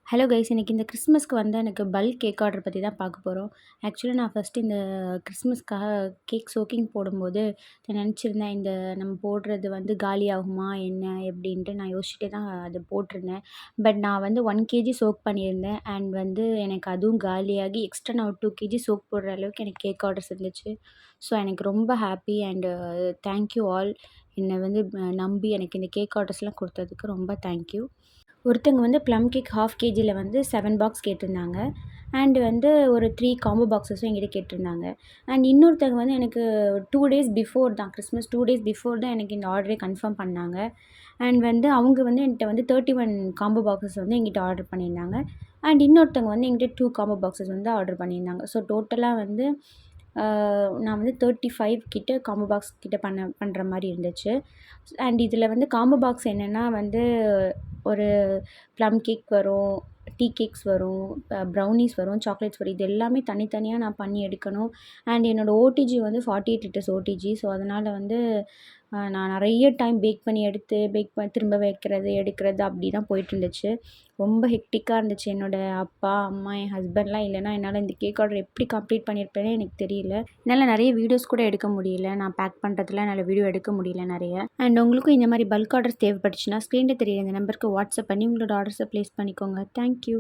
Hello guys, இன்னைக்கு இந்த கிறிஸ்மஸ்க்கு வந்து எனக்கு பல்க் கேக் ஆர்டர் பற்றி தான் பார்க்க போகிறோம். ஆக்சுவலாக நான் ஃபஸ்ட்டு இந்த கிறிஸ்மஸ்க்காக கேக் சோக்கிங் போடும்போது நான் நினச்சிருந்தேன், இந்த நம்ம போடுறது வந்து காலி ஆகுமா என்ன எப்படின்ட்டு நான் யோசிச்சுட்டே தான் அது போட்டிருந்தேன். பட் நான் வந்து 1 கேஜி சோக் பண்ணியிருந்தேன். அண்ட் வந்து எனக்கு அதுவும் காலியாகி எக்ஸ்ட்ரா நான் ஒரு 2 கேஜி சோக் போடுற அளவுக்கு எனக்கு கேக் ஆர்டர்ஸ் இருந்துச்சு. ஸோ எனக்கு ரொம்ப ஹாப்பி அண்டு தேங்க்யூ ஆல். என்னை வந்து நம்பி எனக்கு இந்த கேக் ஆர்டர்ஸ்லாம் கொடுத்ததுக்கு ரொம்ப தேங்க்யூ. ஒருத்தங்க வந்து ப்ளம் கேக் 1/2 கேஜியில் வந்து 7 பாக்ஸ் கேட்டிருந்தாங்க. அண்ட் வந்து ஒரு 3 காம்போ பாக்ஸஸும் என்கிட்ட கேட்டிருந்தாங்க. அண்ட் இன்னொருத்தங்க வந்து எனக்கு 2 டேஸ் பிஃபோர் தான், கிறிஸ்மஸ் 2 டேஸ் பிஃபோர் தான் எனக்கு இந்த ஆர்டரே கன்ஃபார்ம் பண்ணாங்க. அண்ட் வந்து அவங்க வந்து என்கிட்ட வந்து 31 காம்போ பாக்ஸஸ் வந்து என்கிட்ட ஆர்டர் பண்ணியிருந்தாங்க. அண்ட் இன்னொருத்தவங்க வந்து என்கிட்ட 2 காம்போ பாக்ஸஸ் வந்து ஆர்டர் பண்ணியிருந்தாங்க. ஸோ டோட்டலாக வந்து நான் வந்து 35 கிட்ட காம்போ பாக்ஸ் கிட்ட பண்ணுற மாதிரி இருந்துச்சு. அண்ட் இதில் வந்து காம்போ பாக்ஸ் என்னென்னா வந்து ஒரு ப்ளம் கேக் வரும், டீ கேக்ஸ் வரும், ப்ரௌனீஸ் வரும், சாக்லேட்ஸ் வரும். இது எல்லாமே தனித்தனியாக நான் பண்ணி எடுக்கணும். அண்ட் என்னோடய ஓடிஜி வந்து 48 லிட்டர்ஸ் ஓடிஜி. ஸோ அதனால் வந்து நான் நிறைய டைம் பேக் பண்ணி எடுத்து திரும்ப வைக்கிறது எடுக்கிறது அப்படி தான் போயிட்டுருந்துச்சு. ரொம்ப ஹெக்டிக்காக இருந்துச்சு. என்னோடய அப்பா, அம்மா, என் ஹஸ்பண்ட்லாம் இல்லைன்னா என்னால் இந்த கேக் ஆர்டர் எப்படி கம்ப்ளீட் பண்ணியிருப்பேனே எனக்கு தெரியல. என்னால் நிறைய வீடியோஸ் கூட எடுக்க முடியல. நான் பேக் பண்ணுறதுல என்னால் வீடியோ எடுக்க முடியல நிறைய. அண்ட் உங்களுக்கும் இந்த மாதிரி பல்க் ஆர்டர்ஸ் தேவைப்பட்டுச்சுன்னா ஸ்க்ரீனில் தெரியுற இந்த நம்பருக்கு வாட்ஸ்அப் பண்ணி உங்களோட ஆர்டர்ஸை ப்ளேஸ் பண்ணிக்கோங்க. தேங்க்யூ.